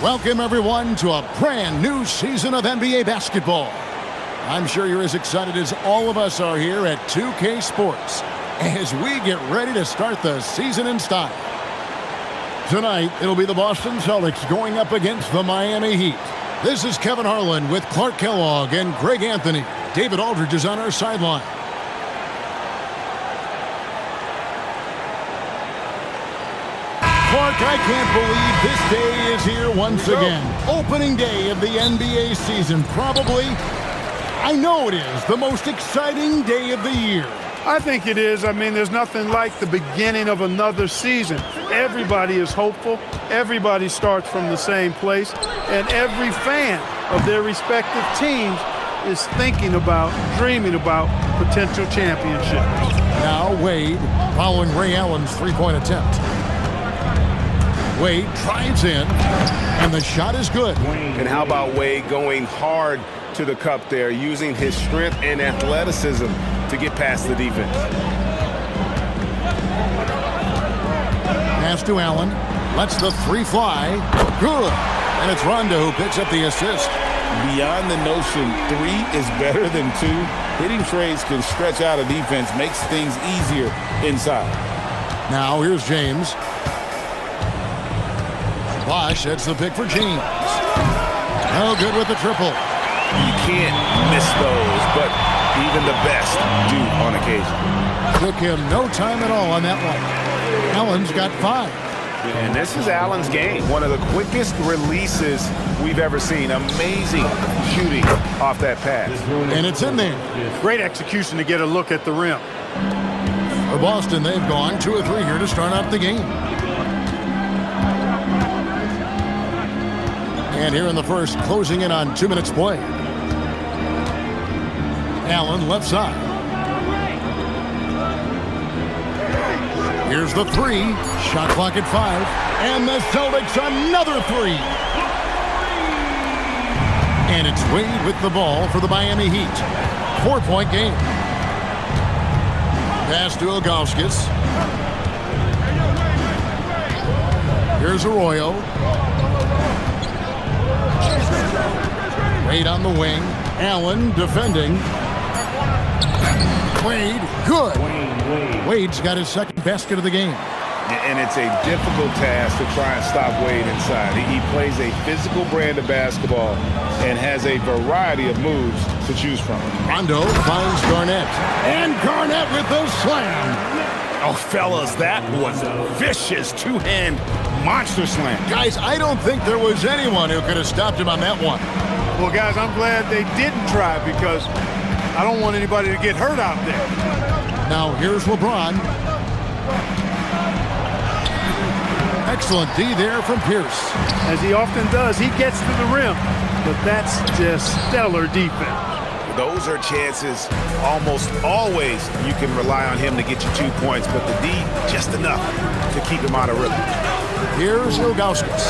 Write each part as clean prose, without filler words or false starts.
Welcome, everyone, to a brand new season of NBA basketball. I'm sure you're as excited as all of us are here at 2K Sports as we get ready to start the season in style. Tonight, it'll be the Boston Celtics going up against the Miami Heat. This is Kevin Harlan with Clark Kellogg and Greg Anthony. David Aldridge is on our sideline. Clark, I can't believe this day is here once again. Opening day of the NBA season. Probably, I know it is, the most exciting day of the year. I think it is. I mean, there's nothing like the beginning of another season. Everybody is hopeful. Everybody starts from the same place. And every fan of their respective teams is thinking about, dreaming about potential championships. Now Wade following Ray Allen's three-point attempt. Wade drives in, and the shot is good. And how about Wade going hard to the cup there, using his strength and athleticism to get past the defense. Pass to Allen. Lets the three fly. Good. And it's Rondo who picks up the assist. Beyond the notion 3 is better than 2, hitting trades can stretch out a defense, makes things easier inside. Now here's James. Bosh hits the pick for James. No good with the triple. You can't miss those, but even the best do on occasion. Took him no time at all on that one. Allen's got 5. And this is Allen's game. One of the quickest releases we've ever seen. Amazing shooting off that pass. And it's in there. Great execution to get a look at the rim. For Boston, they've gone 2 of 3 here to start out the game. And here in the first, closing in on 2 minutes play. Allen left side. Here's the 3. Shot clock at 5. And the Celtics another 3. And it's Wade with the ball for the Miami Heat. 4-point game. Pass to Ilgauskas. Here's Arroyo. Wade on the wing. Allen defending. Wade, good. Wade's got his second basket of the game. And it's a difficult task to try and stop Wade inside. He plays a physical brand of basketball and has a variety of moves to choose from. Rondo finds Garnett. And Garnett with the slam. Oh, fellas, that was a vicious two-hand monster slam. Guys, I don't think there was anyone who could have stopped him on that one. Well, guys, I'm glad they didn't try because I don't want anybody to get hurt out there. Now, here's LeBron. Excellent D there from Pierce. As he often does, he gets to the rim, but that's just stellar defense. Those are chances almost always you can rely on him to get you 2 points, but the D, just enough to keep him out of rhythm. Here's Ilgauskas.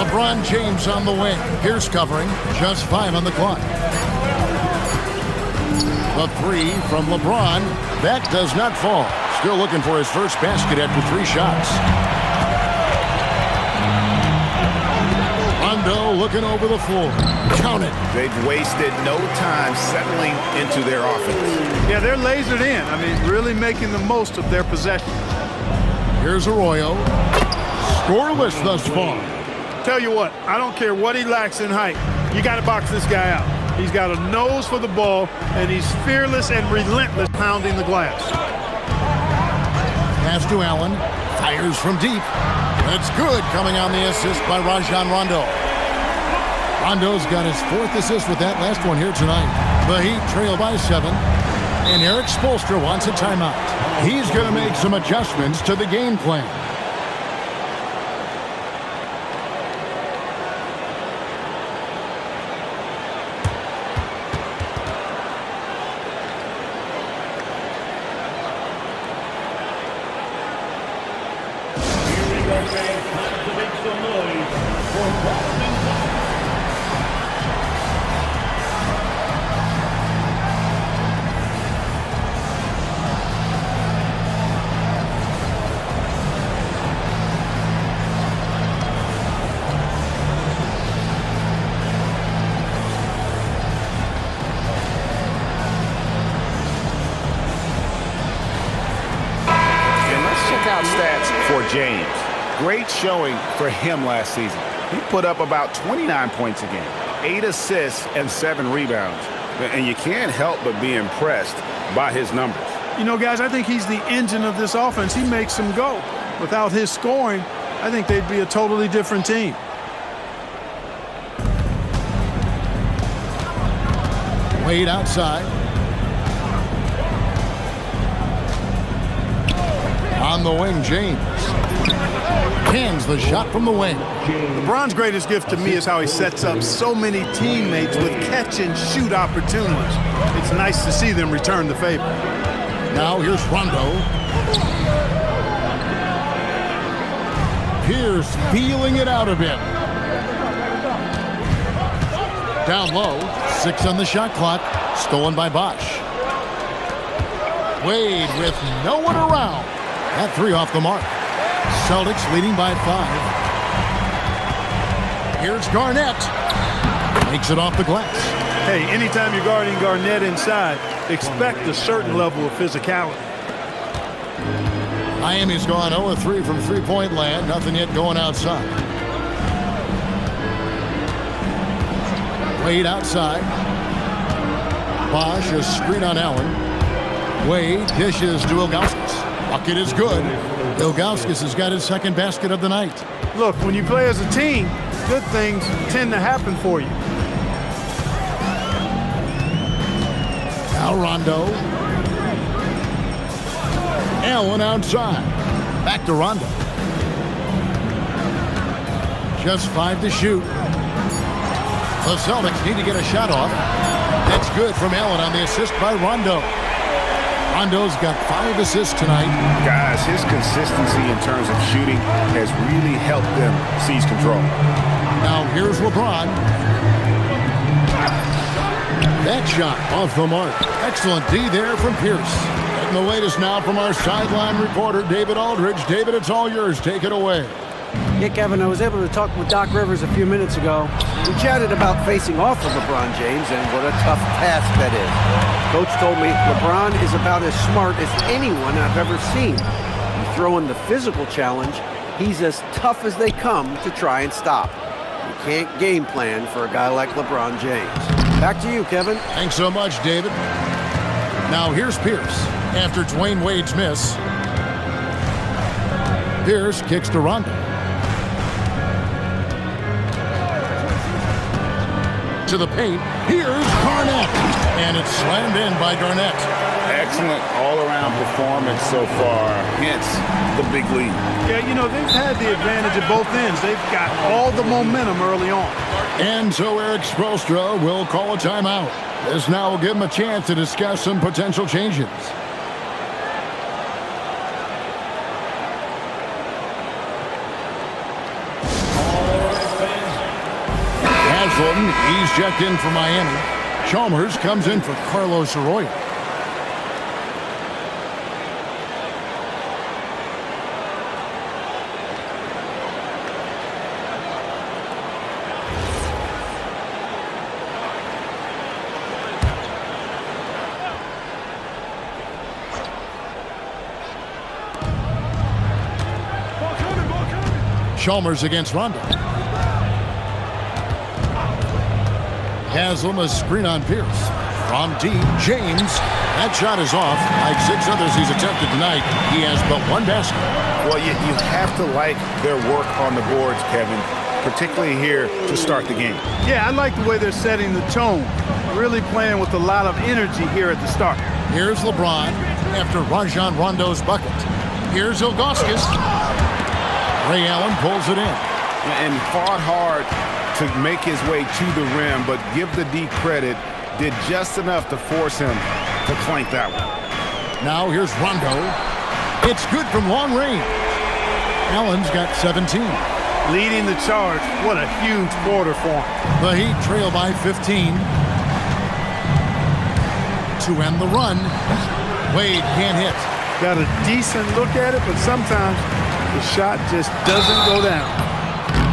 LeBron James on the wing. Pierce covering. Just 5 on the clock. The 3 from LeBron. That does not fall. Still looking for his first basket after 3 shots. Rondo looking over the floor. Count it. They've wasted no time settling into their offense. Yeah, they're lasered in. I mean, really making the most of their possession. Here's Arroyo. Scoreless thus far. Tell you what, I don't care what he lacks in height. You got to box this guy out. He's got a nose for the ball, and he's fearless and relentless pounding the glass. Pass to Allen. Fires from deep. That's good, coming on the assist by Rajon Rondo. Rondo's got his 4th assist with that last one here tonight. The Heat trail by 7. And Eric Spoelstra wants a timeout. He's going to make some adjustments to the game plan. James. Great showing for him last season. He put up about 29 points a game, 8 assists, and 7 rebounds. And you can't help but be impressed by his numbers. You know, guys, I think he's the engine of this offense. He makes them go. Without his scoring, I think they'd be a totally different team. Wade outside. On the wing, James. Cans the shot from the wing. LeBron's greatest gift to me is how he sets up so many teammates with catch-and-shoot opportunities. It's nice to see them return the favor. Now here's Rondo. Pierce feeling it out a bit. Down low, 6 on the shot clock, stolen by Bosch. Wade with no one around. That 3 off the mark. Celtics leading by 5. Here's Garnett. Makes it off the glass. Hey, anytime you're guarding Garnett inside, expect a certain level of physicality. Miami's gone 0-3 from three-point land. Nothing yet going outside. Wade outside. Bosch, a screen on Allen. Wade dishes to Ilgauskas. Bucket is good. Ilgauskas has got his second basket of the night. Look, when you play as a team, good things tend to happen for you. Now Rondo. Allen outside. Back to Rondo. Just 5 to shoot. The Celtics need to get a shot off. That's good from Allen on the assist by Rondo. Rondo's got 5 assists tonight. Guys, his consistency in terms of shooting has really helped them seize control. Now here's LeBron. That shot off the mark. Excellent D there from Pierce. Getting the latest now from our sideline reporter, David Aldridge. David, it's all yours. Take it away. Yeah, Kevin, I was able to talk with Doc Rivers a few minutes ago. We chatted about facing off with LeBron James and what a tough task that is. Coach told me LeBron is about as smart as anyone I've ever seen. You throw in the physical challenge, he's as tough as they come to try and stop. You can't game plan for a guy like LeBron James. Back to you, Kevin. Thanks so much, David. Now here's Pierce after Dwayne Wade's miss. Pierce kicks to Rondo. To the paint. Here's Garnett. And it's slammed in by Garnett. Excellent all-around performance so far, hence the big lead. Yeah, you know, they've had the advantage at both ends. They've got all the momentum early on. And so Eric Spoelstra will call a timeout. This now will give him a chance to discuss some potential changes. He's checked in for Miami. Chalmers comes in for Carlos Arroyo. Chalmers against Rondo. Haslam, a screen on Pierce. From deep, James. That shot is off. Like 6 others he's attempted tonight, he has but 1 basket. Well, you have to like their work on the boards, Kevin, particularly here to start the game. Yeah, I like the way they're setting the tone. Really playing with a lot of energy here at the start. Here's LeBron after Rajon Rondo's bucket. Here's Ilgauskas. Ray Allen pulls it in. And fought hard to make his way to the rim, but give the D credit, did just enough to force him to clank that one. Now here's Rondo. It's good from long range. Allen's got 17. Leading the charge. What a huge quarter for him. The Heat trail by 15. To end the run, Wade can't hit. Got a decent look at it, but sometimes the shot just doesn't go down.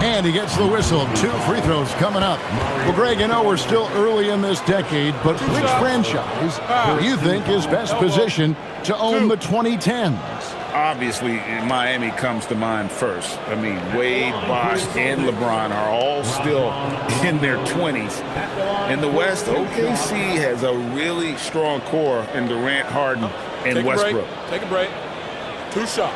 And he gets the whistle. 2 free throws coming up. Well, Greg, you know we're still early in this decade, but which franchise do you think is best positioned to own the 2010s? obviously, Miami comes to mind first. I mean, Wade, Bosh, and LeBron are all still in their 20s. In the West, OKC has a really strong core in Durant, Harden, and Westbrook. Take a break. 2 shots.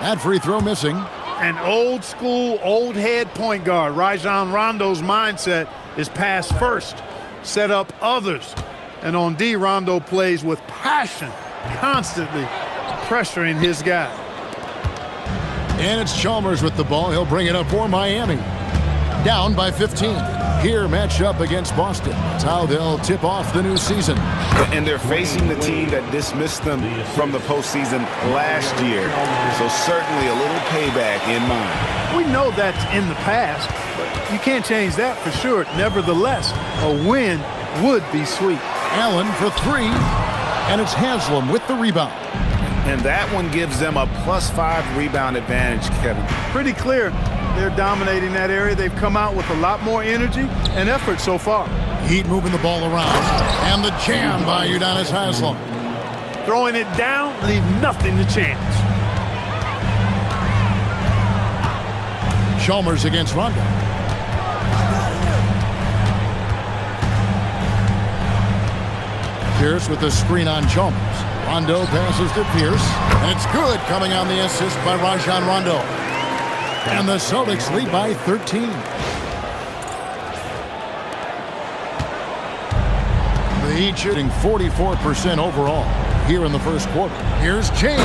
That free throw missing. An old school, old head point guard, Rajon Rondo's mindset is pass first, set up others. And on D, Rondo plays with passion, constantly pressuring his guy. And it's Chalmers with the ball. He'll bring it up for Miami. Down by 15. Here, match up against Boston. That's how they'll tip off the new season. And they're facing the team that dismissed them from the postseason last year. So certainly a little payback in mind. We know that's in the past, but you can't change that for sure. Nevertheless, a win would be sweet. Allen for 3. And it's Haslam with the rebound. And that one gives them a +5 rebound advantage, Kevin. Pretty clear they're dominating that area. They've come out with a lot more energy and effort so far. Heat moving the ball around. And the jam by Udonis Haslam. Throwing it down, leave nothing to chance. Chalmers against Rondo. Pierce with the screen on Chalmers. Rondo passes to Pierce. And it's good, coming on the assist by Rajon Rondo. And the Celtics lead by 13. The Heat shooting 44% overall here in the first quarter. Here's James,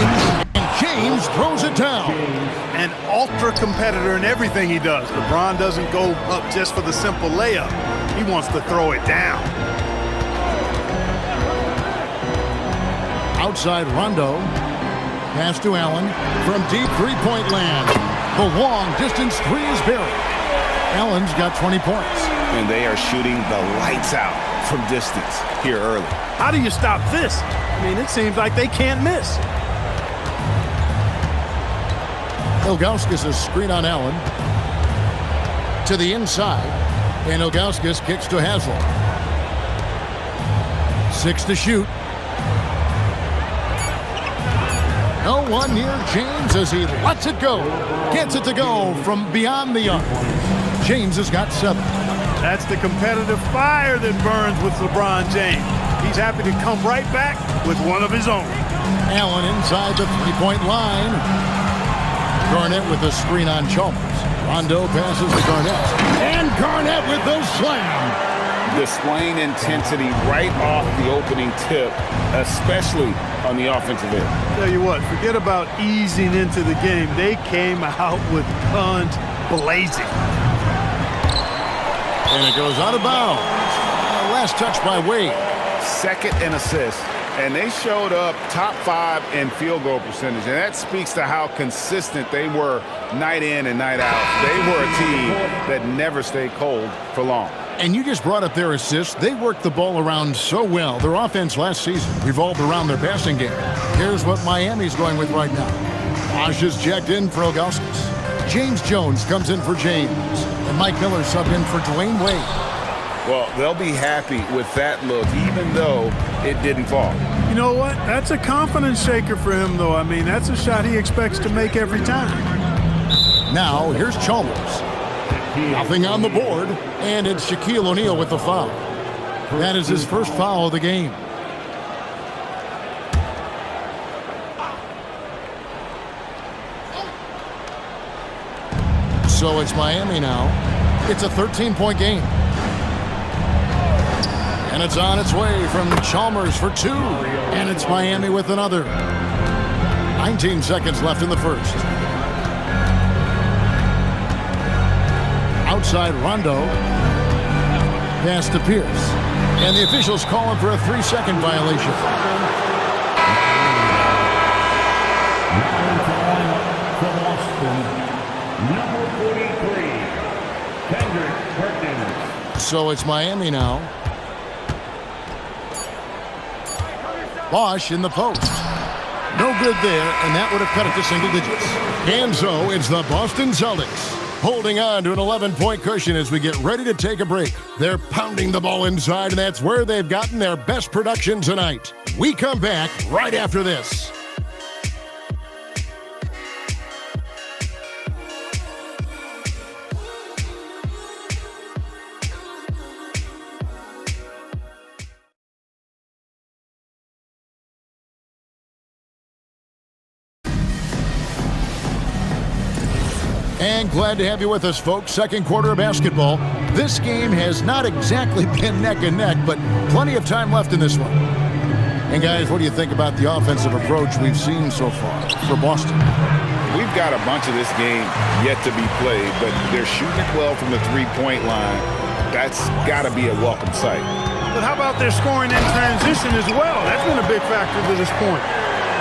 and James throws it down. An ultra competitor in everything he does. LeBron doesn't go up just for the simple layup. He wants to throw it down. Outside Rondo. Pass to Allen from deep three-point land. The long-distance 3 is buried. Allen's got 20 points. And they are shooting the lights out from distance here early. How do you stop this? I mean, it seems like they can't miss. Ilgauskas' screen on Allen. To the inside. And Ilgauskas kicks to Haslam. 6 to shoot. No one near James as he lets it go. Gets it to go from beyond the arc. James has got 7. That's the competitive fire that burns with LeBron James. He's happy to come right back with one of his own. Allen inside the three-point line. Garnett with the screen on Chalmers. Rondo passes to Garnett. And Garnett with the slam. Displaying intensity right off the opening tip, especially on the offensive end. Tell you what, forget about easing into the game. They came out with guns blazing. And it goes out of bounds. Last touch by Wade. Second in assists. And they showed up top 5 in field goal percentage. And that speaks to how consistent they were night in and night out. They were a team that never stayed cold for long. And you just brought up their assists. They worked the ball around so well. Their offense last season revolved around their passing game. Here's what Miami's going with right now. Bosh is checked in for Ilgauskas. James Jones comes in for James. And Mike Miller subbed in for Dwayne Wade. Well, they'll be happy with that look, even though it didn't fall. You know what? That's a confidence shaker for him, though. I mean, that's a shot he expects to make every time. Now, here's Chalmers. Nothing on the board, and it's Shaquille O'Neal with the foul. That is his first foul of the game. So it's Miami now. It's a 13-point game. And it's on its way from Chalmers for 2. And it's Miami with another. 19 seconds left in the first. Outside Rondo. Pass to Pierce. And the officials call him for a 3-second violation. So it's Miami now. Bosh in the post. No good there, and that would have cut it to single digits. And so it's the Boston Celtics holding on to an 11-point cushion as we get ready to take a break. They're pounding the ball inside, and that's where they've gotten their best production tonight. We come back right after this. And glad to have you with us, folks. Second quarter of basketball. This game has not exactly been neck and neck, but plenty of time left in this one. And guys, what do you think about the offensive approach we've seen so far for Boston? We've got a bunch of this game yet to be played, but they're shooting it well from the three-point line. That's got to be a welcome sight. But how about their scoring in transition as well? That's been a big factor to this point.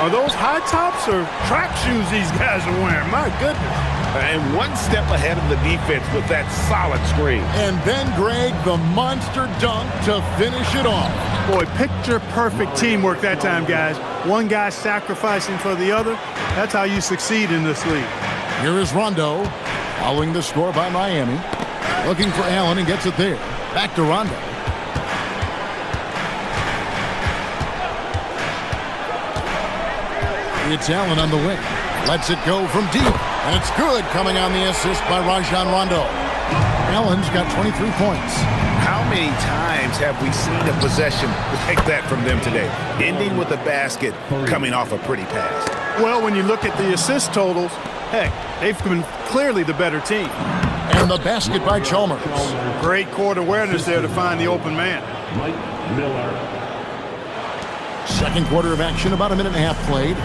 Are those high tops or track shoes these guys are wearing? My goodness. And one step ahead of the defense with that solid screen. And then, Greg, the monster dunk to finish it off. Boy, picture-perfect teamwork that time, guys. One guy sacrificing for the other. That's how you succeed in this league. Here is Rondo, following the score by Miami. Looking for Allen and gets it there. Back to Rondo. It's Allen on the wing. Lets it go from deep. And it's good, coming on the assist by Rajon Rondo. Allen's got 23 points. How many times have we seen a possession like that from them today? Ending with a basket, coming off a pretty pass. Well, when you look at the assist totals, heck, they've been clearly the better team. And the basket by Chalmers. Great court awareness there to find the open man. Second quarter of action, about a minute and a half played.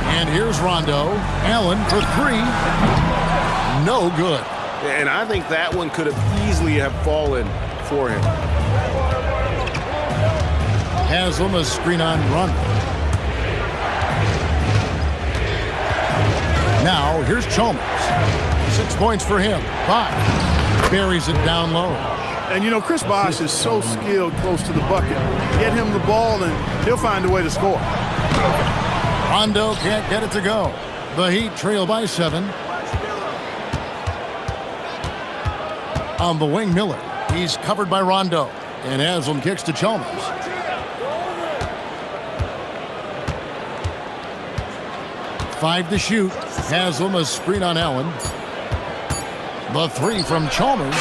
And here's Rondo. Allen for three. No good. And I think that one could have easily have fallen for him. Haslam, a screen on Rondo. Now, here's Chalmers. 6 points for him. 5. Buries it down low. And, you know, Chris Bosh is so skilled close to the bucket. Get him the ball, and he'll find a way to score. Rondo can't get it to go. The Heat trail by 7. On the wing, Miller. He's covered by Rondo. And Haslam kicks to Chalmers. Five to shoot. Haslam, a screen on Allen. The three from Chalmers.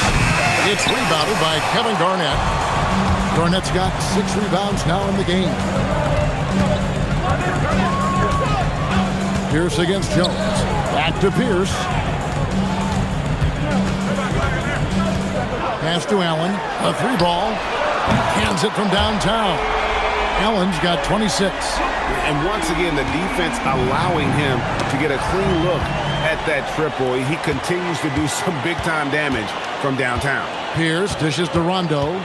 It's rebounded by Kevin Garnett. Garnett's got 6 rebounds now in the game. Pierce against Jones. Back to Pierce. Pass to Allen. A 3-ball. Cans it from downtown. Allen's got 26. And once again, the defense allowing him to get a clean look at that triple. He continues to do some big-time damage from downtown. Pierce dishes to Rondo.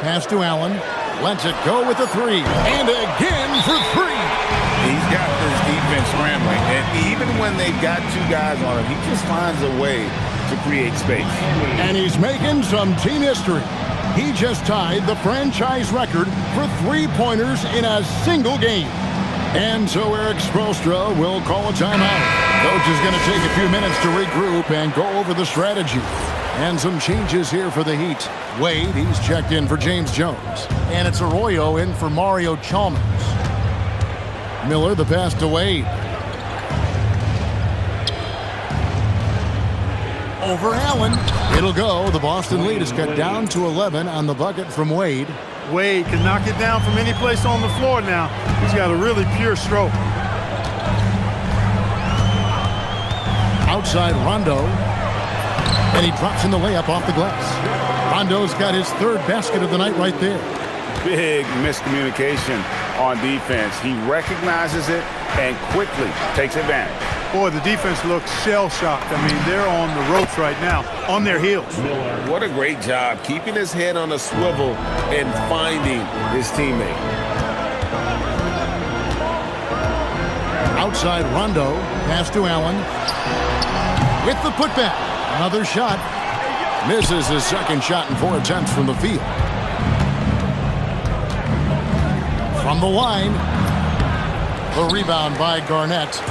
Pass to Allen. Lets it go with the 3. And again for 3. He's got this defense scrambling. And even when they've got 2 guys on him, he just finds a way to create space. And he's making some team history. He just tied the franchise record for 3-pointers in a single game. And so Eric Spoelstra will call a timeout. Coach is going to take a few minutes to regroup and go over the strategy. And some changes here for the Heat. Wade, he's checked in for James Jones. And it's Arroyo in for Mario Chalmers. Miller, the pass to Wade. Over Allen. It'll go. The Boston lead is cut down to 11 on the bucket from Wade. Wade can knock it down from any place on the floor now. He's got a really pure stroke. Outside Rondo. And he drops in the layup off the glass. Rondo's got his 3rd basket of the night right there. Big miscommunication on defense. He recognizes it and quickly takes advantage. Boy, the defense looks shell-shocked. I mean, they're on the ropes right now, on their heels. What a great job keeping his head on a swivel and finding his teammate. Outside Rondo. Pass to Allen. With the putback. Another shot. Misses his second shot in 4 attempts from the field. From the line, the rebound by Garnett.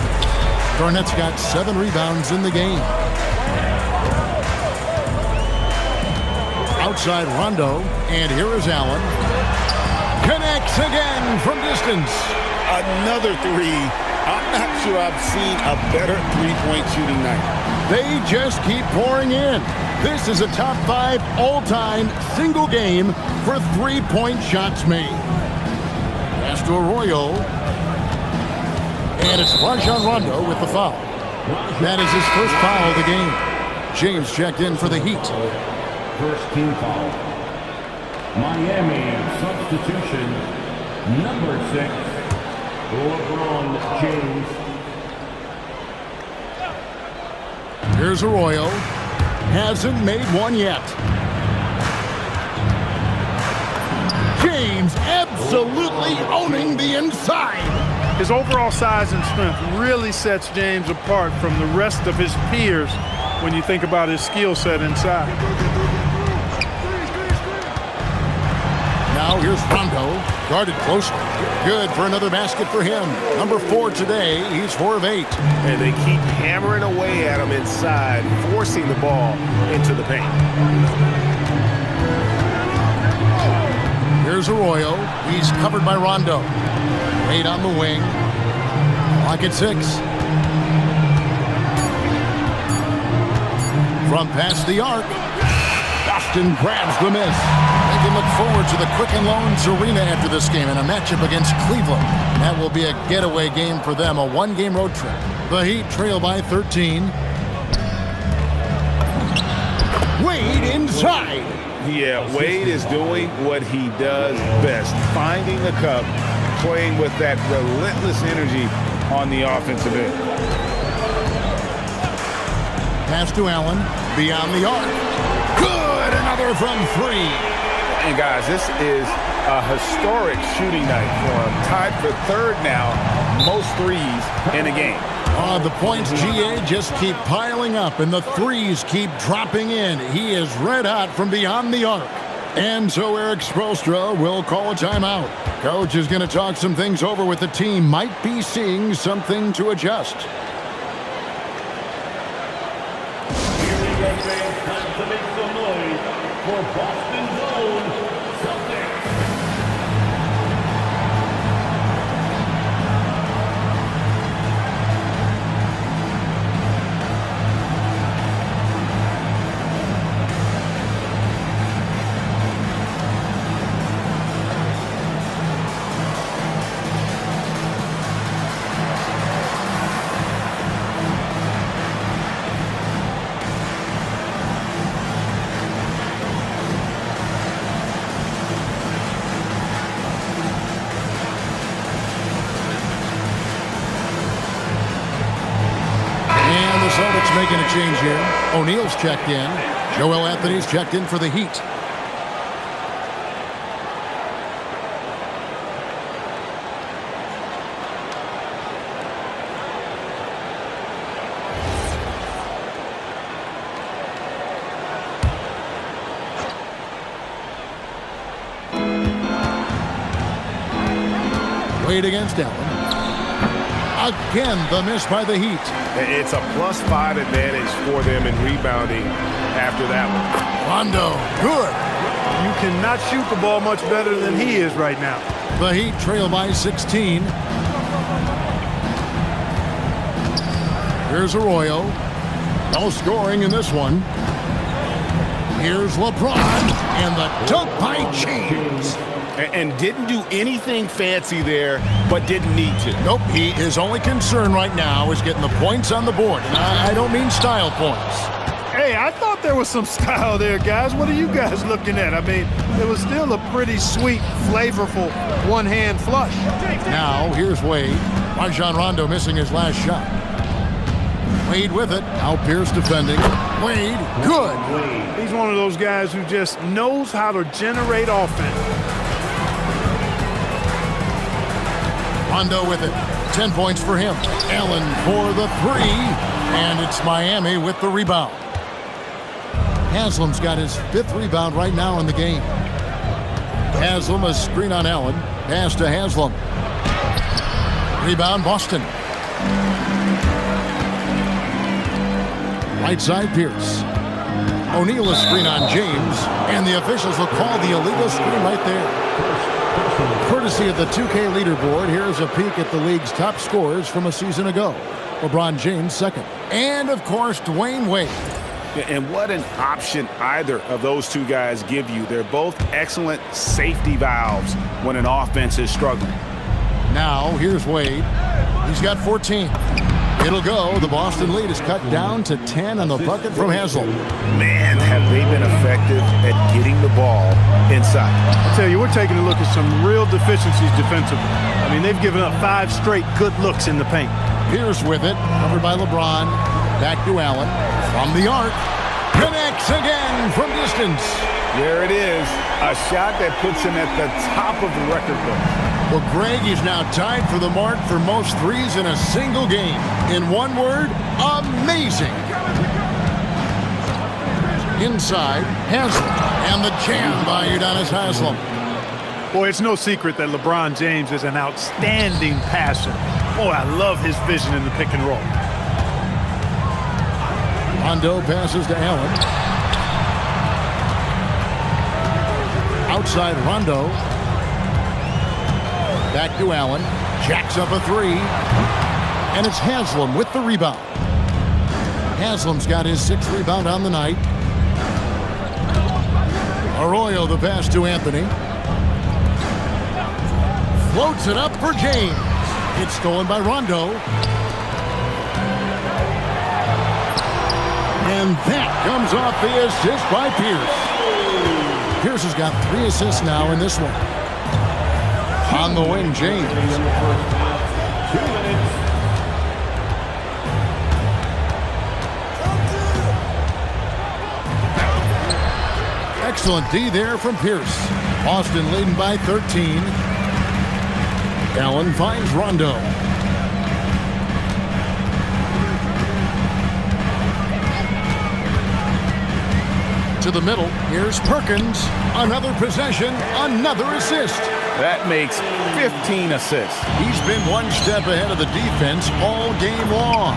Garnett's got 7 rebounds in the game. Outside Rondo, and here is Allen. Connects again from distance. Another three. I'm not sure I've seen a better three-point shooting night. They just keep pouring in. This is a top 5 all-time single game for 3-point shots made. Pass to Arroyo. And it's Rajon Rondo with the foul. That is his first foul of the game. James checked in for the Heat. First team foul. Miami substitution number 6, LeBron James. Here's Arroyo. Hasn't made one yet. James absolutely owning the inside. His overall size and strength really sets James apart from the rest of his peers when you think about his skill set inside. Now here's Rondo, guarded closely. Good for another basket for him. Number 4 today, he's 4 of 8. And they keep hammering away at him inside, forcing the ball into the paint. Here's Arroyo. He's covered by Rondo. 8 on the wing. Clock at 6. From past the arc. Boston grabs the miss. They can look forward to the Quicken Loans Arena after this game in a matchup against Cleveland. That will be a getaway game for them, a 1-game road trip. The Heat trail by 13. Wade inside. Yeah, Wade is doing what he does best, finding the cup, playing with that relentless energy on the offensive end. Pass to Allen, beyond the arc. Good, another from 3. And guys, this is a historic shooting night for him. Tied for 3rd now, most threes in a game. The points, GA, just keep piling up, and the threes keep dropping in. He is red hot from beyond the arc. And so Eric Spoelstra will call a timeout. Coach is going to talk some things over with the team. Might be seeing something to adjust. Time to make some noise for Boston's own Celtics. Celtics making a change here. O'Neal's checked in. Joel Anthony's checked in for the Heat. Wade against Allen. Again, the miss by the Heat. It's a +5 advantage for them in rebounding after that one. Rondo, good. You cannot shoot the ball much better than he is right now. The Heat trail by 16. Here's Arroyo. No scoring in this one. Here's LeBron, and the dunk by James. And didn't do anything fancy there, but didn't need to. Nope, his only concern right now is getting the points on the board. And I don't mean style points. Hey, I thought there was some style there, guys. What are you guys looking at? I mean, it was still a pretty sweet, flavorful one-hand flush. Now, here's Wade. Rajon Rondo missing his last shot. Wade with it. Now Pierce defending. Wade, good. He's one of those guys who just knows how to generate offense. Rondo with it. 10 points for him. Allen for the 3. And it's Miami with the rebound. Haslam's got his 5th rebound right now in the game. Haslam, a screen on Allen. Pass to Haslam. Rebound, Boston. Right side, Pierce. O'Neal, a screen on James, and the officials will call the illegal screen right there. Courtesy of the 2K leaderboard, here's a peek at the league's top scorers from a season ago. LeBron James, 2nd. And, of course, Dwayne Wade. And what an option either of those two guys give you. They're both excellent safety valves when an offense is struggling. Now, here's Wade. He's got 14. It'll go. The Boston lead is cut down to 10 on the bucket from Haslam. Man, have they been effective at getting the ball inside. I tell you, we're taking a look at some real deficiencies defensively. I mean, they've given up 5 straight good looks in the paint. Pierce with it, covered by LeBron. Back to Allen. From the arc. Connects again from distance. There it is. A shot that puts him at the top of the record book. Well, Greg is now tied for the mark for most threes in a single game. In one word, amazing. Inside, Haslam. And the jam by Udonis Haslam. Boy, it's no secret that LeBron James is an outstanding passer. Boy, I love his vision in the pick and roll. Rondo passes to Allen. Outside Rondo. Back to Allen. Jacks up a 3. And it's Haslam with the rebound. Haslam's got his 6th rebound on the night. Arroyo the pass to Anthony. Floats it up for James. It's stolen by Rondo. And that comes off the assist by Pierce. Pierce has got 3 assists now in this one. On the wing, James. Excellent D there from Pierce. Boston leading by 13. Allen finds Rondo. To the middle, here's Perkins. Another possession, another assist. That makes 15 assists. He's been one step ahead of the defense all game long.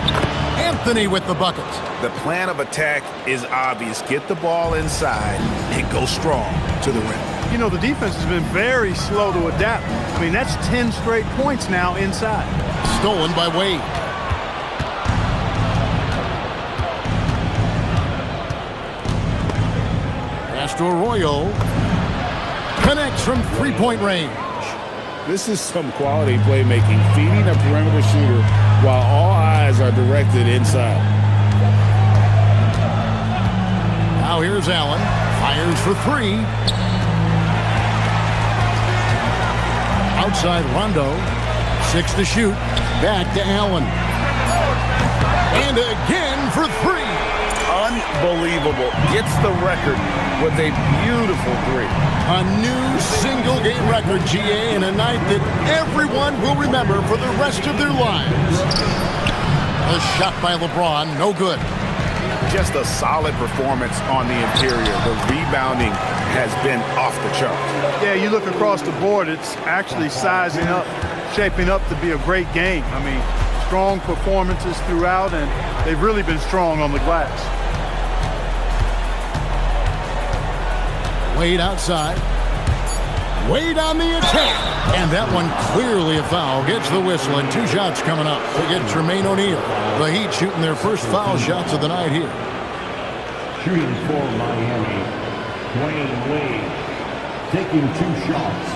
Anthony with the bucket. The plan of attack is obvious. Get the ball inside and go strong to the rim. You know, the defense has been very slow to adapt. I mean, that's 10 straight points now inside. Stolen by Wade. Pass to Arroyo. Connects from 3-point range. This is some quality playmaking, feeding a perimeter shooter while all eyes are directed inside. Now here's Allen. Fires for 3. Outside Rondo. 6 to shoot. Back to Allen. And again for 3. Unbelievable. Gets the record with a beautiful 3. A new single-game record, GA, in a night that everyone will remember for the rest of their lives. A shot by LeBron, no good. Just a solid performance on the interior. The rebounding has been off the chart. Yeah, you look across the board, it's actually sizing up, shaping up to be a great game. I mean, strong performances throughout, and they've really been strong on the glass. Wade outside. Wade on the attack. And that one clearly a foul. Gets the whistle, and 2 shots coming up to get Jermaine O'Neal. The Heat shooting their first foul shots of the night here. Shooting for Miami, Dwayne Wade, taking 2 shots.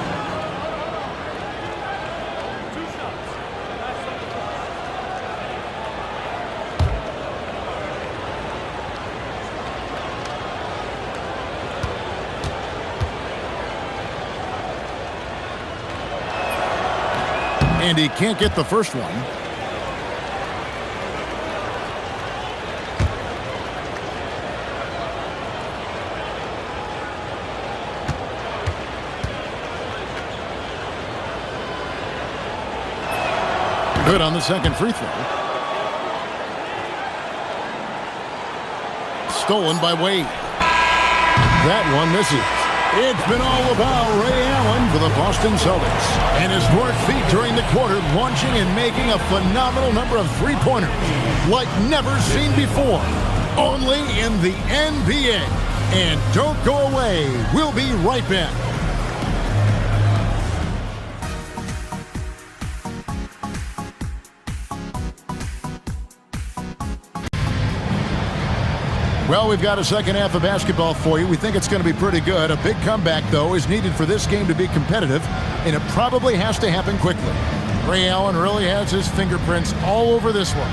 And he can't get the first one. Good on the second free throw. Stolen by Wade. That one misses. It's been all about Ray Allen for the Boston Celtics. And his north feet during the quarter, launching and making a phenomenal number of three-pointers like never seen before. Only in the NBA. And don't go away. We'll be right back. Well, we've got a second half of basketball for you. We think it's going to be pretty good. A big comeback, though, is needed for this game to be competitive, and it probably has to happen quickly. Ray Allen really has his fingerprints all over this one.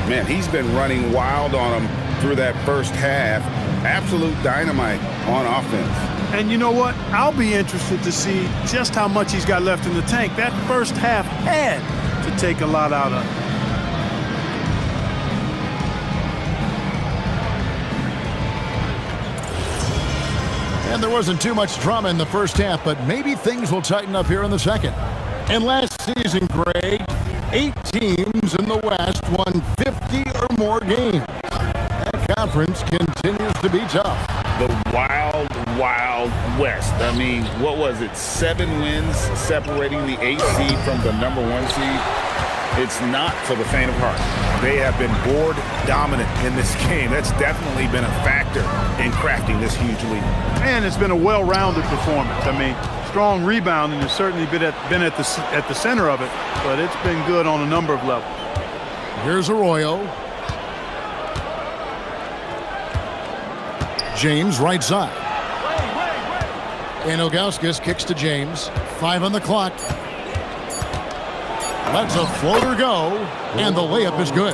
Man, he's been running wild on him through that first half. Absolute dynamite on offense. And you know what? I'll be interested to see just how much he's got left in the tank. That first half had to take a lot out of him. And there wasn't too much drama in the first half, but maybe things will tighten up here in the second. And last season, Greg, 8 teams in the West won 50 or more games. That conference continues to be tough. The wild, wild West. I mean, what was it? 7 wins separating the 8th seed from the number 1 seed. It's not for the faint of heart. They have been board dominant in this game. That's definitely been a factor in crafting this huge lead. And it's been a well-rounded performance. I mean, strong rebounding has certainly been at the center of it, but it's been good on a number of levels. Here's Arroyo. James right side. And Ilgauskas kicks to James. 5 on the clock. Lets a floater go, and the layup is good.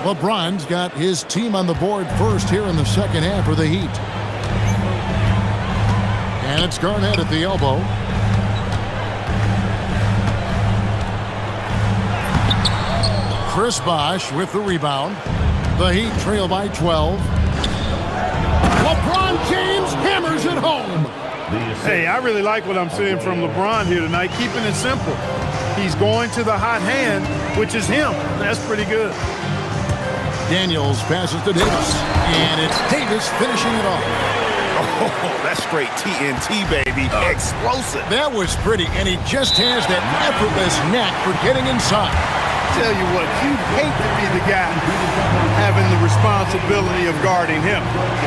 LeBron's got his team on the board first here in the second half for the Heat. And it's Garnett at the elbow. Chris Bosh with the rebound. The Heat trail by 12. LeBron James hammers it home. Hey, I really like what I'm seeing from LeBron here tonight, keeping it simple. He's going to the hot hand, which is him. That's pretty good. Daniels passes to Davis, and it's Davis finishing it off. Oh, that's straight TNT, baby. Explosive. That was pretty, and he just has that effortless knack for getting inside. Tell you what, you'd hate to be the guy having the responsibility of guarding him.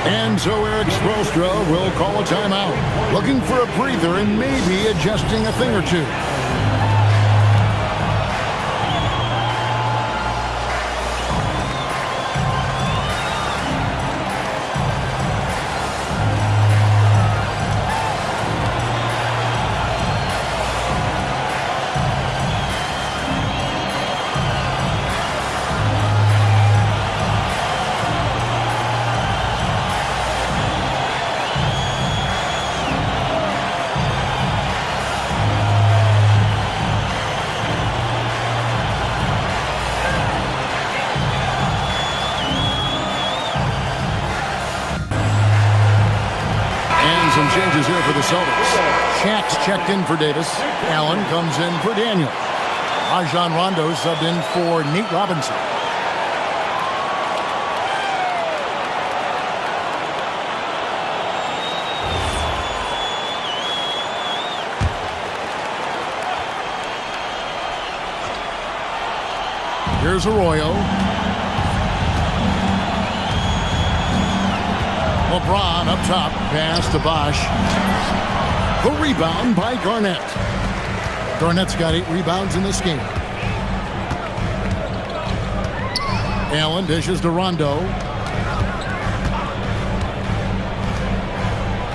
And so Eric Spoelstra will call a timeout, looking for a breather and maybe adjusting a thing or two. Some changes here for the Celtics. Shaq's checked in for Davis. Allen comes in for Daniel. Rajon Rondo subbed in for Nate Robinson. Here's Arroyo. LeBron up top, pass to Bosh. The rebound by Garnett. Garnett's got 8 rebounds in this game. Allen dishes to Rondo.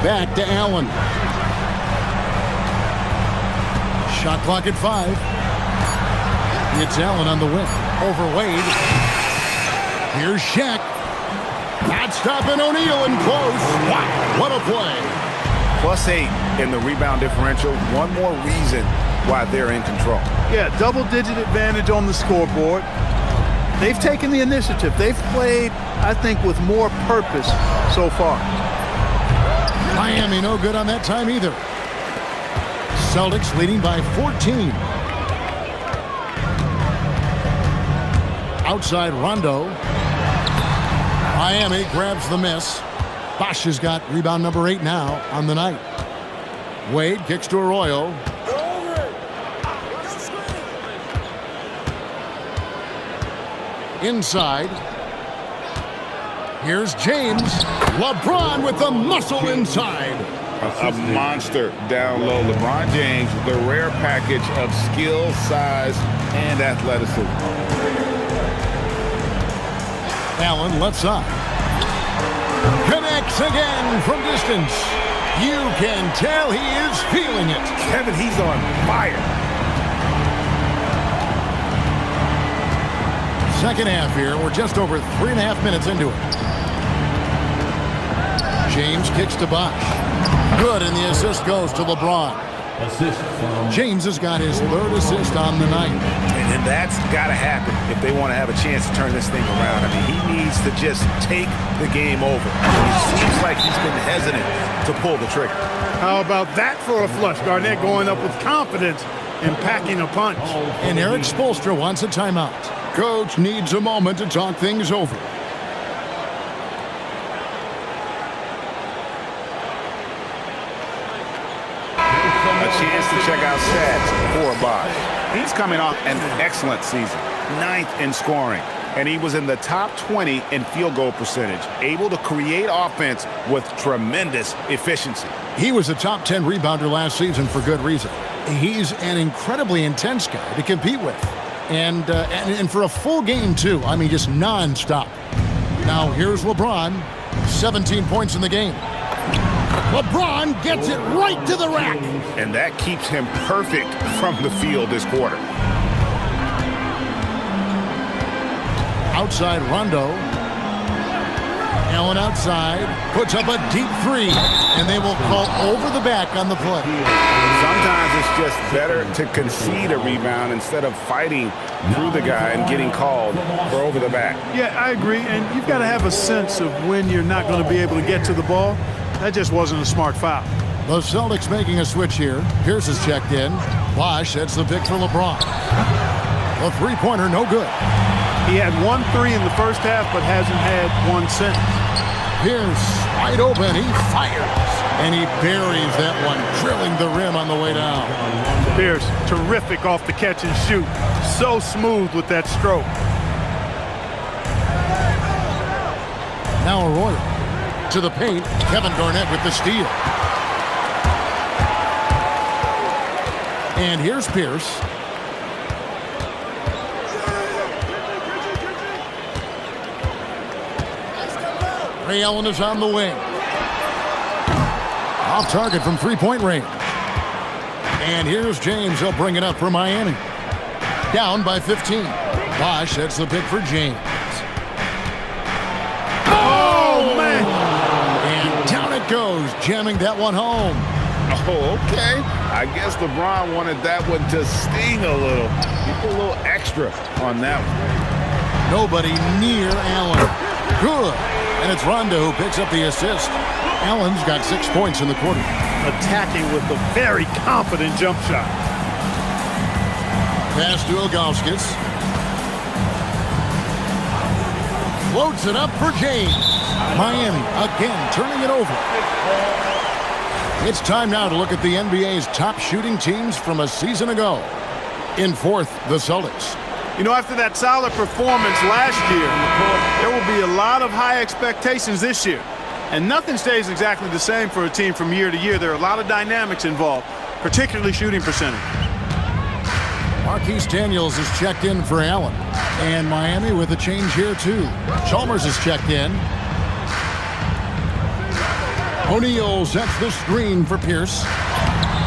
Back to Allen. Shot clock at 5. It's Allen on the wing. Over Wade. Here's Shaq. Not stopping O'Neal in close. Wow, what a play. +8 in the rebound differential. One more reason why they're in control. Yeah, double-digit advantage on the scoreboard. They've taken the initiative. They've played, I think, with more purpose so far. Miami no good on that time either. Celtics leading by 14. Outside Rondo. Miami grabs the miss. Bosch has got rebound number 8 now on the night. Wade kicks to Arroyo. Inside. Here's James. LeBron with the muscle inside. A monster down low. LeBron James, the rare package of skill, size, and athleticism. Allen left side. Connects again from distance. You can tell he is feeling it. Kevin, he's on fire. Second half here. We're just over 3.5 minutes into it. James kicks to Bosch. Good, and the assist goes to LeBron. Assist from James has got his 3rd assist on the night. And that's got to happen if they want to have a chance to turn this thing around. I mean, he needs to just take the game over. It seems like he's been hesitant to pull the trigger. How about that for a flush? Garnett going up with confidence and packing a punch. And Eric Spoelstra wants a timeout. Coach needs a moment to talk things over. Chance to check out stats for Bosch. He's coming off an excellent season, 9th in scoring, and he was in the top 20 in field goal percentage, able to create offense with tremendous efficiency. He was a top 10 rebounder last season for good reason. He's an incredibly intense guy to compete with. And for a full game, too. I mean, just nonstop. Now, here's LeBron. 17 points in the game. LeBron gets it right to the rack. And that keeps him perfect from the field this quarter. Outside Rondo. Allen outside. Puts up a deep 3. And they will call over the back on the play. Sometimes it's just better to concede a rebound instead of fighting through the guy and getting called for over the back. Yeah, I agree. And you've got to have a sense of when you're not going to be able to get to the ball. That just wasn't a smart foul. The Celtics making a switch here. Pierce is checked in. Bosch sets the pick for LeBron. A three-pointer, no good. He had 1 3 in the first half, but hasn't had one since. Pierce wide open. He fires. And he buries that one, drilling the rim on the way down. Pierce, terrific off the catch and shoot. So smooth with that stroke. Now Arroyo. To the paint, Kevin Garnett with the steal. And here's Pierce. Ray Allen is on the wing. Off target from three-point range. And here's James. He'll bring it up for Miami. Down by 15. Bosch sets the pick for James. Goes, jamming that one home. Oh, okay. I guess LeBron wanted that one to sting a little. He put a little extra on that one. Nobody near Allen. Good. And it's Rondo who picks up the assist. Allen's got 6 points in the quarter. Attacking with a very confident jump shot. Pass to Ilgauskas. Floats it up for James. Miami again turning it over. It's time now to look at the NBA's top shooting teams from a season ago. In 4th, the Celtics. You know, after that solid performance last year, there will be a lot of high expectations this year. And nothing stays exactly the same for a team from year to year. There are a lot of dynamics involved, particularly shooting percentage. Marquise Daniels is checked in for Allen. And Miami with a change here, too. Chalmers is checked in. O'Neal sets the screen for Pierce.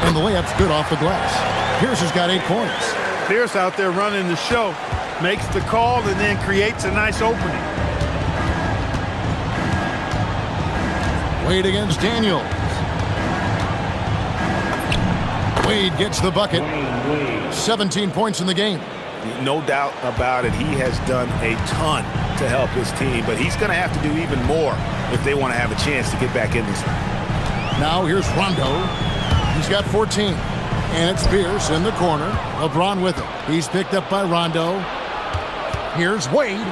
And the layup's good off the glass. Pierce has got 8 points. Pierce out there running the show. Makes the call and then creates a nice opening. Wade against Daniels. Wade gets the bucket. 17 points in the game. No doubt about it. He has done a ton to help his team, but he's going to have to do even more if they want to have a chance to get back in this one. Now here's Rondo. He's got 14. And it's Pierce in the corner. LeBron with him. He's picked up by Rondo. Here's Wade.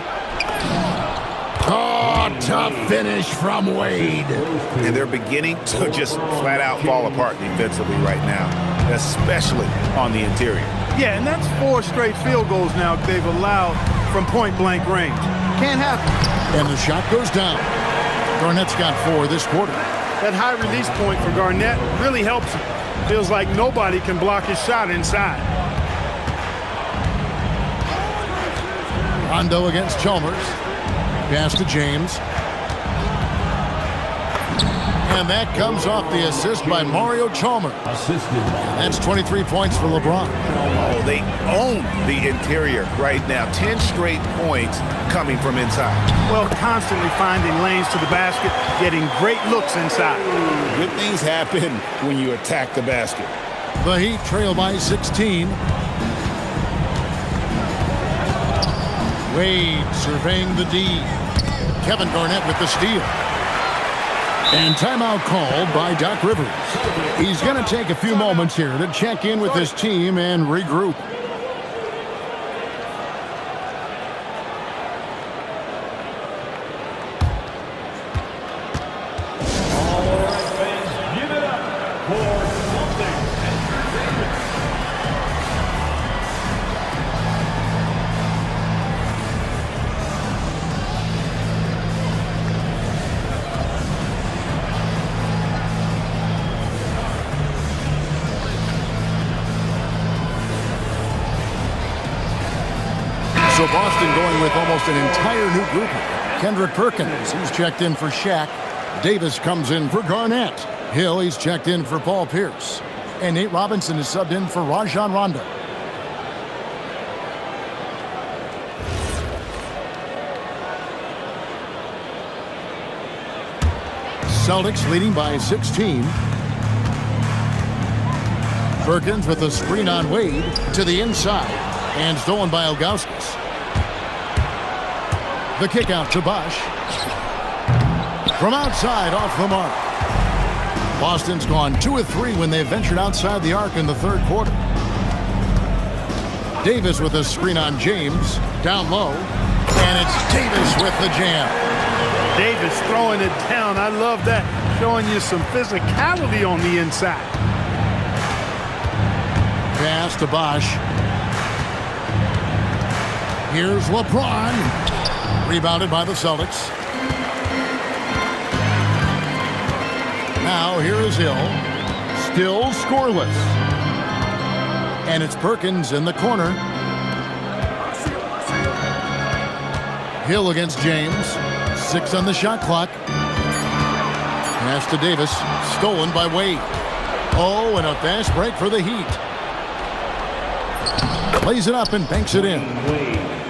Oh, tough finish from Wade. And they're beginning to just flat out fall apart defensively right now, especially on the interior. Yeah, and that's 4 straight field goals now they've allowed from point-blank range. Can't happen. And the shot goes down. Garnett's got 4 this quarter. That high release point for Garnett really helps him. Feels like nobody can block his shot inside. Rondo against Chalmers. Pass to James. And that comes off the assist by Mario Chalmers. That's 23 points for LeBron. Oh, they own the interior right now. 10 straight points coming from inside. Well, constantly finding lanes to the basket, getting great looks inside. Good things happen when you attack the basket. The Heat trail by 16. Wade surveying the D. Kevin Garnett with the steal. And timeout called by Doc Rivers. He's going to take a few moments here to check in with his team and regroup. All right, fans, give it up for Celtics Entertainment. So Boston going with almost an entire new group. Kendrick Perkins, he's checked in for Shaq. Davis comes in for Garnett. Hill, he's checked in for Paul Pierce. And Nate Robinson is subbed in for Rajon Rondo. Celtics leading by 16. Perkins with a screen on Wade to the inside and stolen by Ilgauskas. The kick out to Bosh. From outside, off the mark. Boston's gone 2 of 3 when they ventured outside the arc in the third quarter. Davis with a screen on James, down low, and it's Davis with the jam. Davis throwing it down. I love that. Showing you some physicality on the inside. Pass to Bosh. Here's LeBron. Rebounded by the Celtics. Now here is Hill. Still scoreless. And it's Perkins in the corner. Hill against James. 6 on the shot clock. Pass to Davis. Stolen by Wade. Oh, and a fast break for the Heat. Plays it up and banks it in.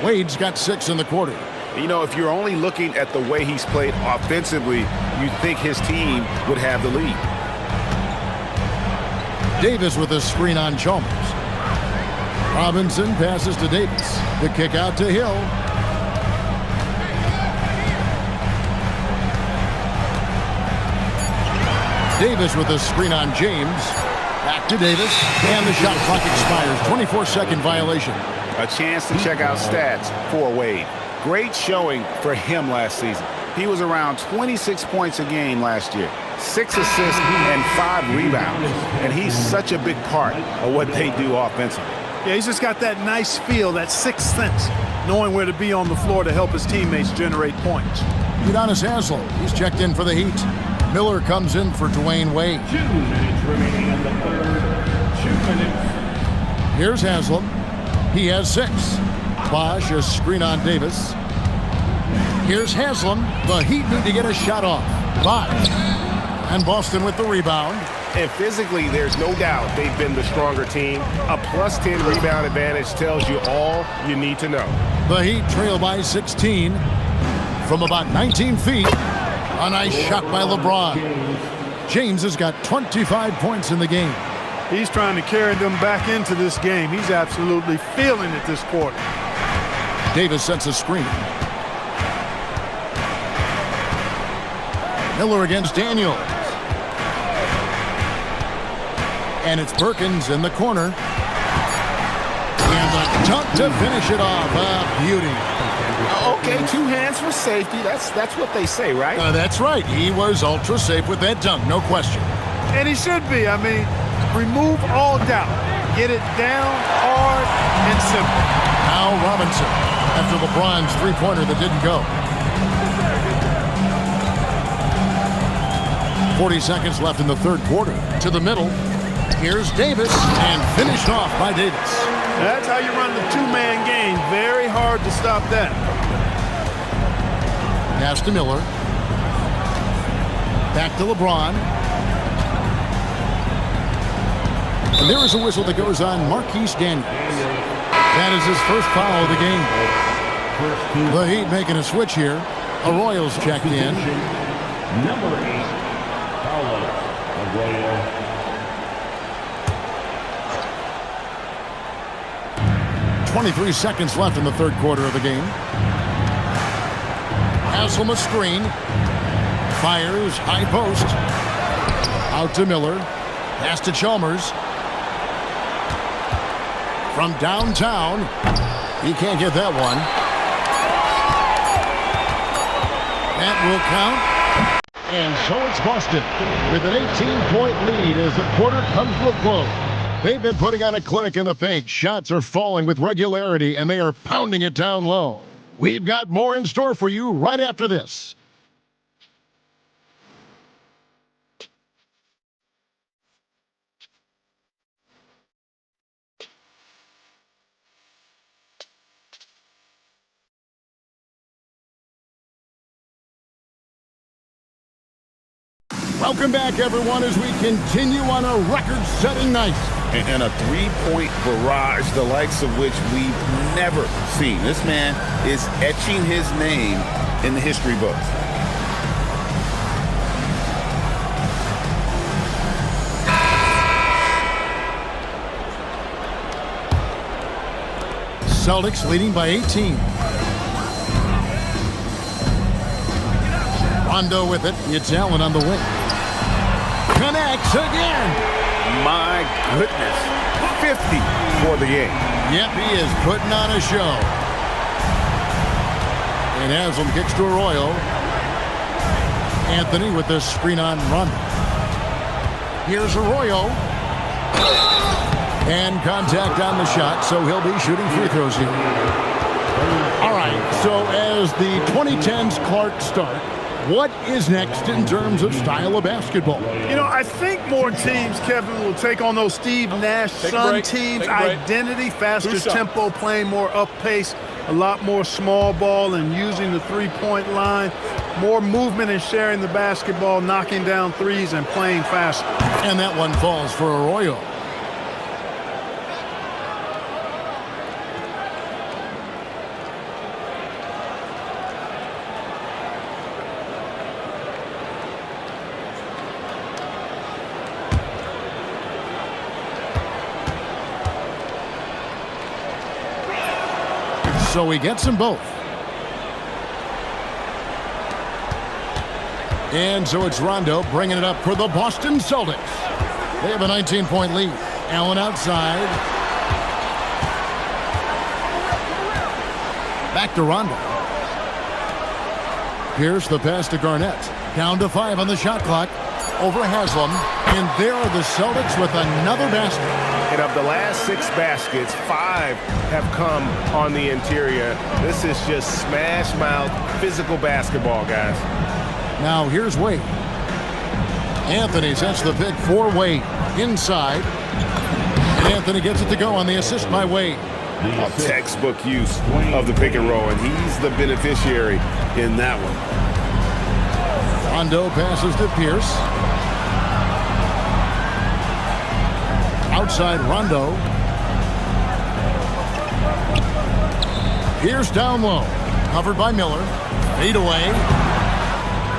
Wade's got 6 in the quarter. You know, if you're only looking at the way he's played offensively, you'd think his team would have the lead. Davis with a screen on Chalmers. Robinson passes to Davis. The kick out to Hill. Davis with a screen on James. Back to Davis. And the shot clock expires. 24-second violation. A chance to check out stats for Wade. Great showing for him last season. He was around 26 points a game last year, 6 assists and 5 rebounds. And he's such a big part of what they do offensively. Yeah, he's just got that nice feel, that sixth sense, knowing where to be on the floor to help his teammates generate points. Udonis Haslem, he's checked in for the Heat. Miller comes in for Dwayne Wade. 2 minutes remaining in the third. 2 minutes. Here's Haslem. He has 6. Bosh, a screen on Davis. Here's Haslem. The Heat need to get a shot off. Bosh. And Boston with the rebound. And physically, there's no doubt they've been the stronger team. A +10 rebound advantage tells you all you need to know. The Heat trail by 16 from about 19 feet. A nice shot by LeBron. James has got 25 points in the game. He's trying to carry them back into this game. He's absolutely feeling it this quarter. Davis sets a screen. Miller against Daniels. And it's Perkins in the corner. And the dunk to finish it off. A beauty. Okay, 2 hands for safety. That's what they say, right? That's right. He was ultra safe with that dunk, no question. And he should be. I mean, remove all doubt. Get it down hard and simple. Now Robinson after LeBron's three-pointer that didn't go. 40 seconds left in the third quarter. To the middle. Here's Davis, and finished off by Davis. That's how you run the two-man game. Very hard to stop that. Pass to Miller. Back to LeBron. And there is a whistle that goes on Marquise Daniels. That is his first foul of the game. The Heat making a switch here. Arroyo's checked in. Number 8, Paolo Arroyo. 23 seconds left in the third quarter of the game. Haslam a screen. Fires, high post. Out to Miller. Pass to Chalmers. From downtown. He can't get that one. That will count. And so it's Boston with an 18-point lead as the quarter comes to a close. They've been putting on a clinic in the paint. Shots are falling with regularity, and they are pounding it down low. We've got more in store for you right after this. Welcome back, everyone, as we continue on a record-setting night. And a three-point barrage, the likes of which we've never seen. This man is etching his name in the history books. Celtics leading by 18. Rondo with it. It's Allen on the wing. Connects again. My goodness. 50 for the game. Yep, he is putting on a show. And Haslam kicks to Arroyo. Anthony with the screen on Rondo. Here's Arroyo. And contact on the shot, so he'll be shooting free throws here. All right, so as the 2010s Clark start, what is next in terms of style of basketball? You know, I think more teams, Kevin, will take on those Steve Nash Sun teams' identity, faster tempo, playing more up pace, a lot more small ball and using the three-point line, more movement and sharing the basketball, knocking down threes and playing faster. And that one falls for Arroyo. So he gets them both. And so it's Rondo bringing it up for the Boston Celtics. They have a 19-point lead. Allen outside. Back to Rondo. Pierce the pass to Garnett. Down to 5 on the shot clock. Over Haslam. And there are the Celtics with another basket. And of the last 6 baskets, 5 have come on the interior. This is just smash mouth physical basketball, guys. Now here's Wade. Anthony sets the pick for Wade. Inside. And Anthony gets it to go on the assist by Wade. A textbook use of the pick and roll, and he's the beneficiary in that one. Rondo passes to Pierce. Outside Rondo. Pierce down low. Covered by Miller. Fade away.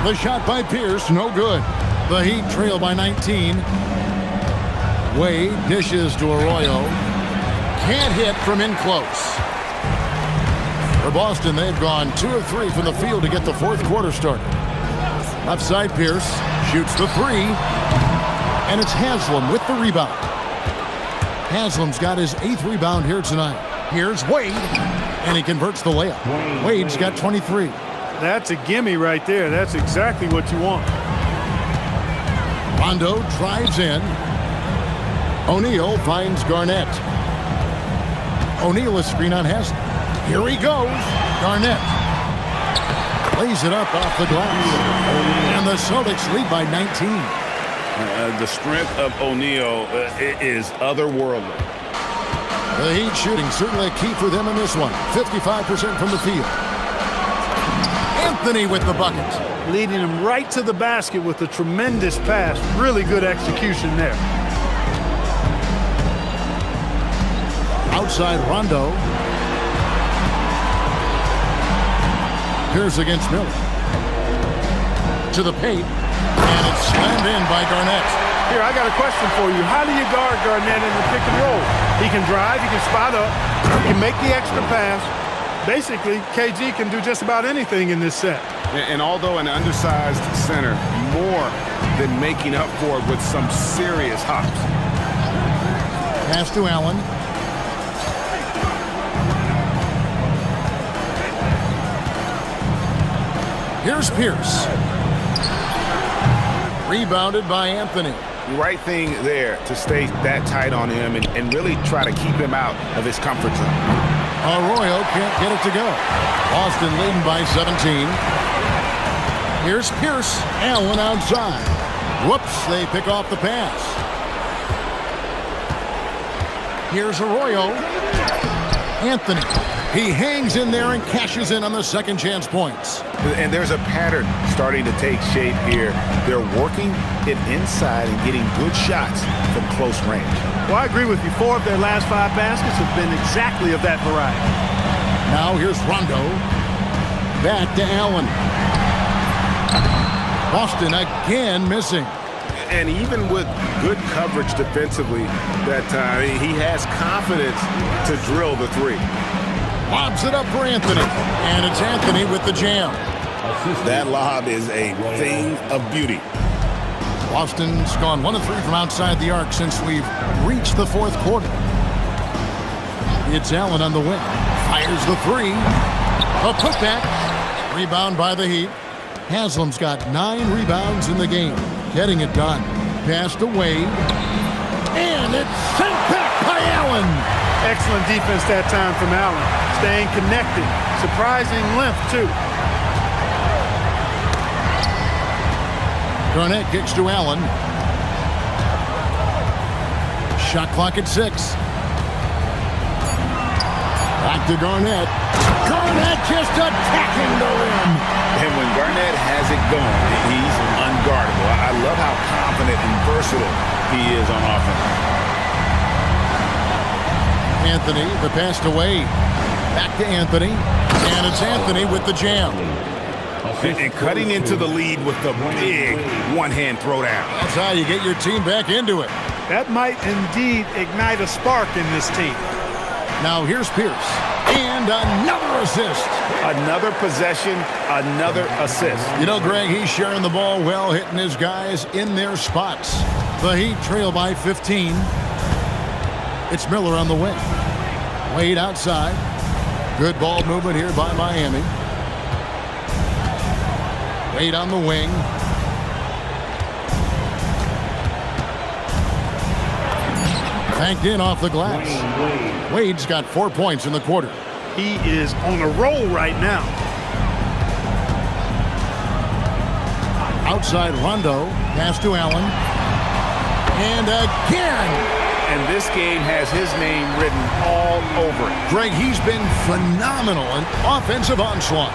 The shot by Pierce, no good. The Heat trail by 19. Wade dishes to Arroyo. Can't hit from in close. For Boston, they've gone 2 of 3 from the field to get the fourth quarter started. Left side, Pierce shoots the 3. And it's Haslam with the rebound. Haslam's got his 8th rebound here tonight. Here's Wade. And he converts the layup. Wade's got 23. That's a gimme right there. That's exactly what you want. Rondo drives in. O'Neal finds Garnett. O'Neal is screen on Haslem. Here he goes. Garnett lays it up off the glass. And the Celtics lead by 19. The strength of O'Neal is otherworldly. The Heat shooting certainly a key for them in this one. 55% from the field. Anthony with the bucket. Leading him right to the basket with a tremendous pass. Really good execution there. Outside Rondo. Pierce against Miller. To the paint. And it's slammed in by Garnett. Here, I got a question for you. How do you guard Garnett in the pick and roll? He can drive, he can spot up, he can make the extra pass. Basically, KG can do just about anything in this set. And although an undersized center, more than making up for it with some serious hops. Pass to Allen. Here's Pierce. Rebounded by Anthony. Right thing there to stay that tight on him and really try to keep him out of his comfort zone. Arroyo can't get it to go. Boston leading by 17. Here's Pierce. Allen outside. Whoops, they pick off the pass. Here's Arroyo. Anthony. He hangs in there and cashes in on the second chance points. And there's a pattern starting to take shape here. They're working it inside and getting good shots from close range. Well, I agree with you. 4 of their last 5 baskets have been exactly of that variety. Now here's Rondo. Back to Allen. Boston again missing. And even with good coverage defensively that time, he has confidence to drill the 3. Lobs it up for Anthony. And it's Anthony with the jam. That lob is a thing of beauty. Boston's gone 1 of 3 from outside the arc since we've reached the 4th quarter. It's Allen on the wing. Fires the 3. A putback. Rebound by the Heat. Haslam's got 9 rebounds in the game. Getting it done. Pass to Wade. And it's sent back by Allen. Excellent defense that time from Allen. Staying connected. Surprising length, too. Garnett kicks to Allen. Shot clock at 6. Back to Garnett. Garnett just attacking the rim. And when Garnett has it going, he's unguardable. I love how confident and versatile he is on offense. Anthony, the pass to Wade. Back to Anthony. And it's Anthony with the jam. And cutting into the lead with the big one-hand throwdown. That's how you get your team back into it. That might indeed ignite a spark in this team. Now here's Pierce. And another assist. Another possession, another assist. You know, Greg, he's sharing the ball well, hitting his guys in their spots. The Heat trail by 15. It's Miller on the wing. Wade outside. Good ball movement here by Miami. Wade on the wing. Banked in off the glass. Wade's got 4 points in the quarter. He is on a roll right now. Outside Rondo. Pass to Allen. And again. And this game has his name written all over it. Greg, he's been phenomenal in offensive onslaught.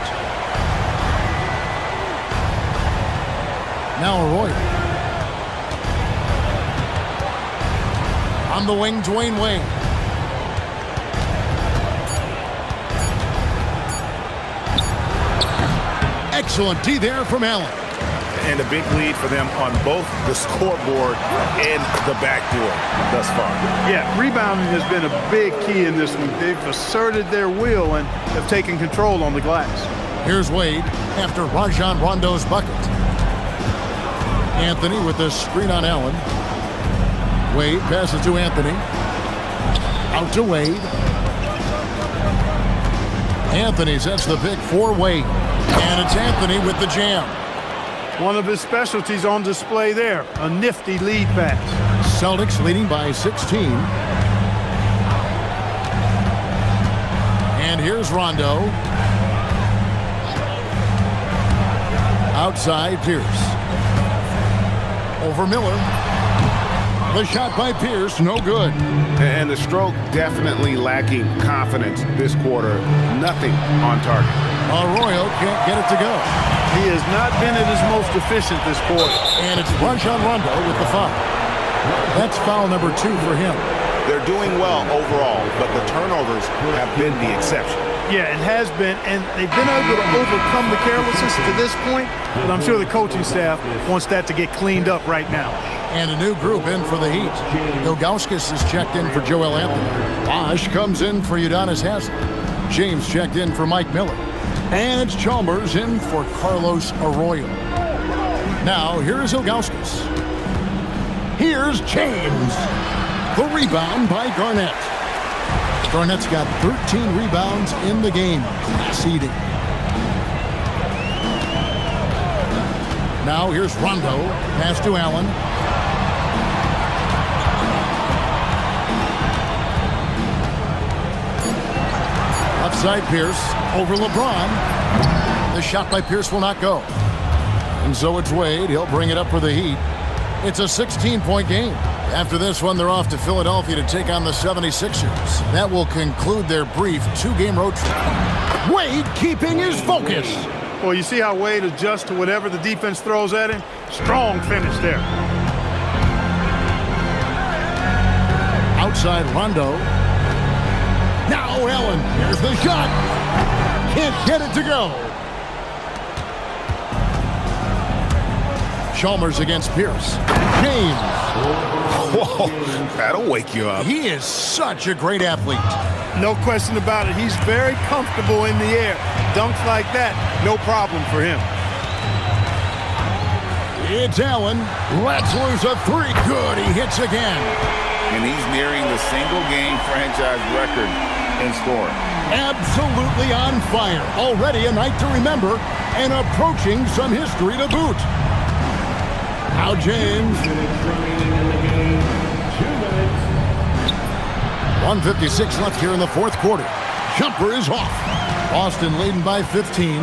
Now Arroyo. On the wing, Dwayne Wade. Excellent D there from Allen. And a big lead for them on both the scoreboard and the backboard thus far. Yeah, rebounding has been a big key in this one. They've asserted their will and have taken control on the glass. Here's Wade after Rajon Rondo's bucket. Anthony with the screen on Allen. Wade passes to Anthony. Out to Wade. Anthony sets the pick for Wade. And it's Anthony with the jam. One of his specialties on display there, a nifty lead pass. Celtics leading by 16. And here's Rondo. Outside Pierce. Over Miller. The shot by Pierce, no good. And the stroke definitely lacking confidence this quarter. Nothing on target. Arroyo can't get it to go. He has not been at his most efficient this quarter. And it's Rajon Rondo with the foul. That's foul number 2 for him. They're doing well overall, but the turnovers have been the exception. Yeah, it has been, and they've been able to overcome the carelessness to this point, but I'm sure the coaching staff wants that to get cleaned up right now. And a new group in for the Heat. Ilgauskas is checked in for Joel Anthony. Bosh comes in for Udonis Haslem. James checked in for Mike Miller. And it's Chalmers in for Carlos Arroyo. Now, here's Ilgauskas. Here's James. The rebound by Garnett. Garnett's got 13 rebounds in the game. Class eating. Now here's Rondo. Pass to Allen. Left side Pierce. Over LeBron. The shot by Pierce will not go. And so it's Wade. He'll bring it up for the Heat. It's a 16-point game. After this one, they're off to Philadelphia to take on the 76ers. That will conclude their brief 2-game road trip. Wade keeping his focus. Well, you see how Wade adjusts to whatever the defense throws at him? Strong finish there. Outside Rondo. Now Allen. Here's the shot. Can't get it to go. Chalmers against Pierce. James. Whoa, that'll wake you up. He is such a great athlete. No question about it. He's very comfortable in the air. Dunks like that, no problem for him. It's Allen. Lets loose a 3. Good, he hits again. And he's nearing the single-game franchise record in scoring. Absolutely on fire. Already a night to remember and approaching some history to boot. Now James. 1:56 left here in the fourth quarter. Jumper is off. Boston leading by 15.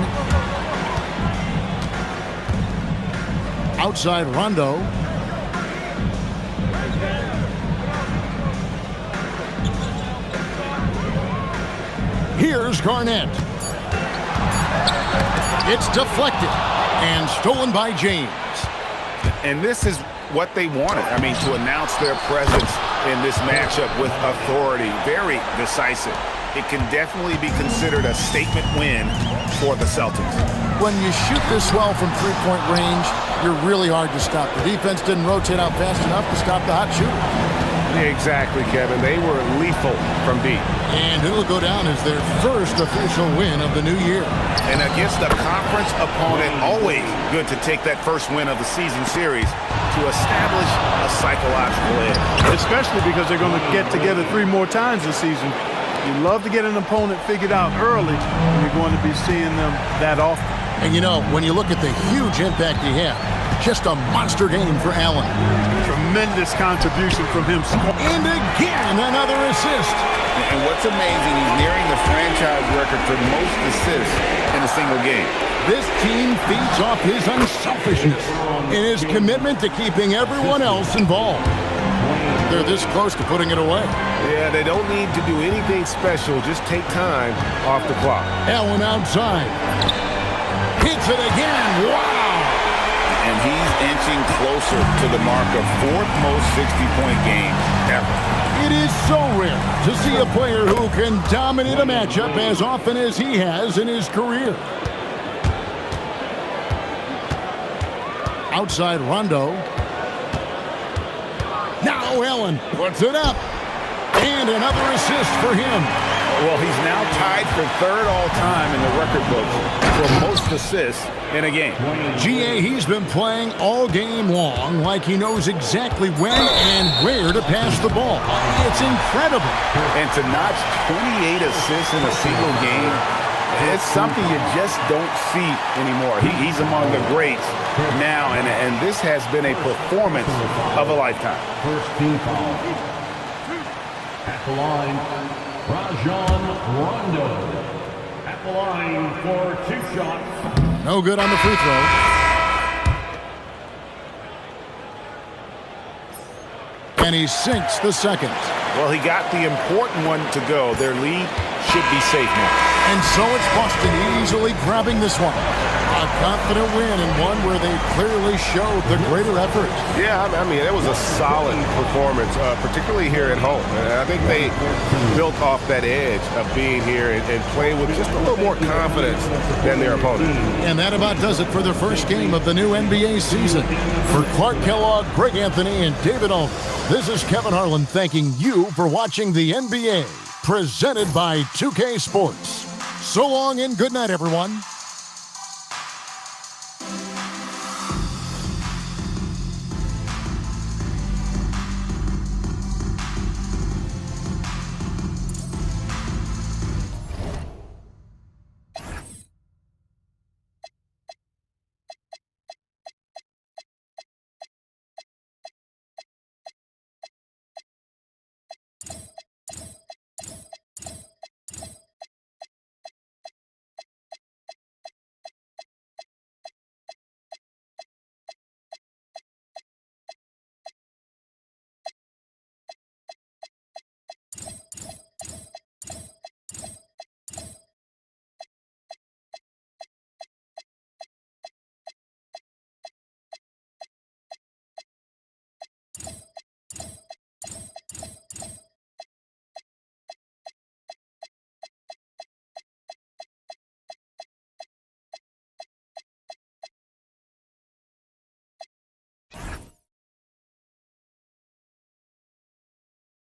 Outside Rondo. Here's Garnett. It's deflected and stolen by James. And this is what they wanted. I mean, to announce their presence in this matchup with authority. Very decisive. It can definitely be considered a statement win for the Celtics. When you shoot this well from three-point range, you're really hard to stop. The defense didn't rotate out fast enough to stop the hot shooter. Exactly, Kevin. They were lethal from deep. And it'll go down as their first official win of the new year. And against a conference opponent, always good to take that first win of the season series to establish a psychological edge. Especially because they're going to get together 3 more times this season. You love to get an opponent figured out early, and you're going to be seeing them that often. And you know, when you look at the huge impact he had, just a monster game for Allen. Tremendous contribution from him. And again, another assist. And what's amazing, he's nearing the franchise record for most assists in a single game. This team feeds off his unselfishness and his commitment to keeping everyone else involved. They're this close to putting it away. Yeah, they don't need to do anything special. Just take time off the clock. Allen outside. Hits it again. Wow. And he's inching closer to the mark of 4th most 60-point game ever. It is so rare to see a player who can dominate a matchup as often as he has in his career. Outside Rondo. Now Allen puts it up. And another assist for him. Well, he's now tied for 3rd all-time in the record book for most assists in a game. GA, he's been playing all game long like he knows exactly when and where to pass the ball. It's incredible. And to notch 28 assists in a single game, It's something you just don't see anymore. He's among the greats now, and this has been a performance of a lifetime. First team foul. At the line, Rajon Rondo. At the line for 2 shots. No good on the free throw. And he sinks the second. Well, he got the important one to go. Their lead should be safe now. And so it's Boston easily grabbing this one. A confident win and one where they clearly showed the greater effort. Yeah, I mean, it was a solid performance, particularly here at home. And I think they built off that edge of being here and playing with just a little more confidence than their opponent. And that about does it for the first game of the new NBA season. For Clark Kellogg, Greg Anthony, and David Alden, this is Kevin Harlan thanking you for watching the NBA, presented by 2K Sports. So long and good night, everyone.